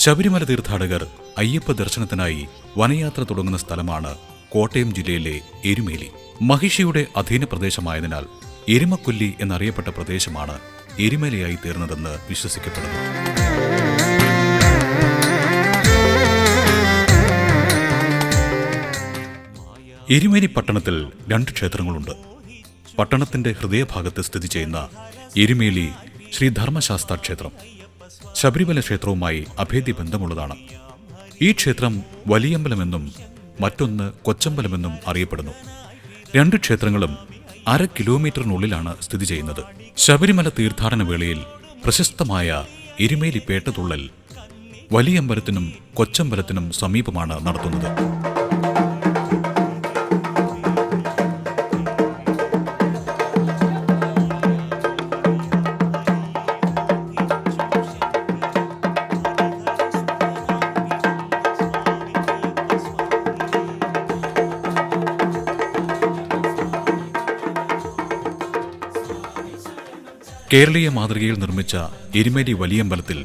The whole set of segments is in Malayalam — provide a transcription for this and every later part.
ശബരിമല തീർത്ഥാടകർ അയ്യപ്പ ദർശനത്തിനായി വനയാത്ര തുടങ്ങുന്ന സ്ഥലമാണ് കോട്ടയം ജില്ലയിലെ എരുമേലി. മഹിഷിയുടെ അധീന പ്രദേശമായതിനാൽ എരുമക്കൊല്ലി എന്നറിയപ്പെട്ട പ്രദേശമാണ് എരുമേലിയായി തീർന്നതെന്ന് വിശ്വസിക്കപ്പെടുന്നു. എരുമേലി പട്ടണത്തിൽ 2 ക്ഷേത്രങ്ങളുണ്ട്. പട്ടണത്തിന്റെ ഹൃദയഭാഗത്ത് സ്ഥിതി ചെയ്യുന്ന എരുമേലി ശ്രീ ധർമ്മശാസ്താ ക്ഷേത്രം ശബരിമല ക്ഷേത്രവുമായി അഭേദ്യ ബന്ധമുള്ളതാണ്. ഈ ക്ഷേത്രം വലിയമ്പലമെന്നും മറ്റൊന്ന് കൊച്ചമ്പലമെന്നും അറിയപ്പെടുന്നു. 2 ക്ഷേത്രങ്ങളും 1/2 കിലോമീറ്ററിനുള്ളിലാണ് സ്ഥിതി ചെയ്യുന്നത്. ശബരിമല തീർത്ഥാടന വേളയിൽ പ്രശസ്തമായ എരുമേലി പേട്ടതുള്ളൽ വലിയമ്പലത്തിനും കൊച്ചമ്പലത്തിനും സമീപമാണ് നടത്തുന്നത്. കേരളീയ മാതൃകയിൽ നിർമ്മിച്ച എരുമേലി വലിയമ്പലത്തിൽ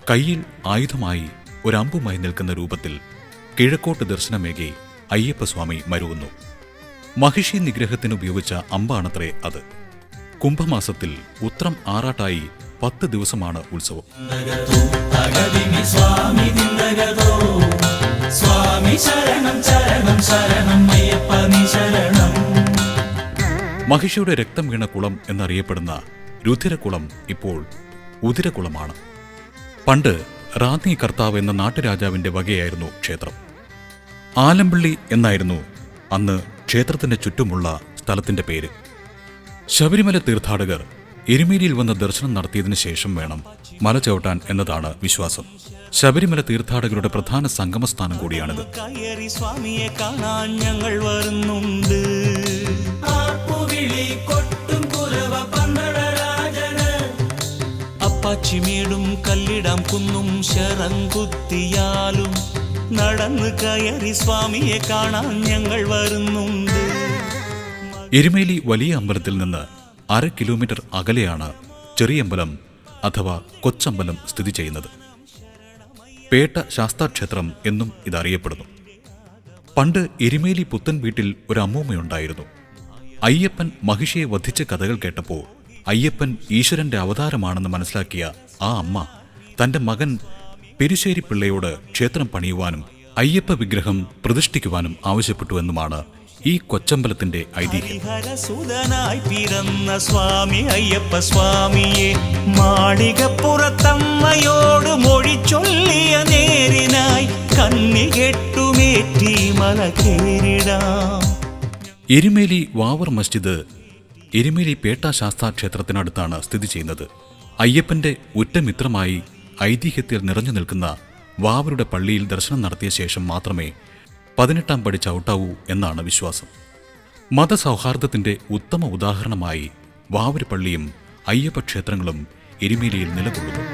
കയ്യിൽ ആയുധമായി ഒരമ്പുമായി നിൽക്കുന്ന രൂപത്തിൽ കിഴക്കോട്ട് ദർശനമേകി അയ്യപ്പസ്വാമി മരുവുന്നു. മഹിഷി നിഗ്രഹത്തിന് ഉപയോഗിച്ച അമ്പാണത്രേ അത്. കുംഭമാസത്തിൽ ഉത്രം ആറാട്ടായി 10 ദിവസമാണ് ഉത്സവം. മഹിഷിയുടെ രക്തം വീണ കുളം എന്നറിയപ്പെടുന്ന രുധിരക്കുളം ഇപ്പോൾ ഉദിരക്കുളമാണ്. പണ്ട് റാന്നി കർത്താവ് എന്ന നാട്ടുരാജാവിന്റെ വകയായിരുന്നു ക്ഷേത്രം. ആലമ്പള്ളി എന്നായിരുന്നു അന്ന് ക്ഷേത്രത്തിന്റെ ചുറ്റുമുള്ള സ്ഥലത്തിന്റെ പേര്. ശബരിമല തീർത്ഥാടകർ എരുമേലിയിൽ വന്ന് ദർശനം നടത്തിയതിനു ശേഷം വേണം മല ചവിട്ടാൻ എന്നതാണ് വിശ്വാസം. ശബരിമല തീർത്ഥാടകരുടെ പ്രധാന സംഗമസ്ഥാനം കൂടിയാണിത്. അപ്പാച്ചിമേടും കല്ലിടാം കുന്നും ശരംകുത്തിയാലും നടന്ന് കയറി സ്വാമിയെ കാണാൻ ഞങ്ങൾ വരുന്നുണ്ട്. എരുമേലി വലിയ അമ്പലത്തിൽ നിന്ന് 1/2 കിലോമീറ്റർ അകലെയാണ് ചെറിയമ്പലം അഥവാ കൊച്ചമ്പലം സ്ഥിതി ചെയ്യുന്നത്. പേട്ട ശാസ്താക്ഷേത്രം എന്നും ഇതറിയപ്പെടുന്നു. പണ്ട് എരുമേലി പുത്തൻ വീട്ടിൽ ഒരു അമ്മൂമ്മയുണ്ടായിരുന്നു. അയ്യപ്പൻ മഹിഷിയെ വധിച്ച കഥകൾ കേട്ടപ്പോൾ അയ്യപ്പൻ ഈശ്വരന്റെ അവതാരമാണെന്ന് മനസ്സിലാക്കിയ ആ അമ്മ തന്റെ മകൻ പെരുശ്ശേരി പിള്ളയോട് ക്ഷേത്രം പണിയുവാനും അയ്യപ്പ വിഗ്രഹം പ്രതിഷ്ഠിക്കുവാനും ആവശ്യപ്പെട്ടുവെന്നുമാണ് ഈ കൊച്ചമ്പലത്തിന്റെ ഐതിഹ്യം. പിറന്ന സ്വാമി അയ്യപ്പ സ്വാമിയെ മാളികപ്പുറത്തമ്മയോട് മൊഴി ചൊല്ലിയ നേരിനായി കണ്ണി കെട്ടുമേറ്റി മല കേറിടാം. എരുമേലി വാവർ മസ്ജിദ് എരുമേലി പേട്ട ശാസ്താ ക്ഷേത്രത്തിനടുത്താണ് സ്ഥിതി ചെയ്യുന്നത്. അയ്യപ്പന്റെ ഉറ്റമിത്രമായി ഐതിഹ്യത്തിൽ നിറഞ്ഞു നിൽക്കുന്ന വാവരുടെ പള്ളിയിൽ ദർശനം നടത്തിയ ശേഷം മാത്രമേ 18ാം പടി ചവിട്ടാവൂ എന്നാണ് വിശ്വാസം. മതസൗഹാർദ്ദത്തിന്റെ ഉത്തമ ഉദാഹരണമായി വാവര് പള്ളിയും അയ്യപ്പ ക്ഷേത്രങ്ങളും എരുമേലിയിൽ നിലകൊള്ളുന്നു.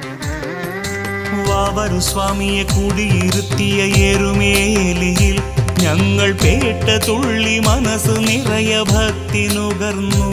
വാവരു സ്വാമിയെ കുടിയിരുത്തിയ എരുമേലിയിൽ ഞങ്ങൾ പേട്ട തുള്ളി മനസ്സ് നിറയ ഭക്തി നുകർന്നു.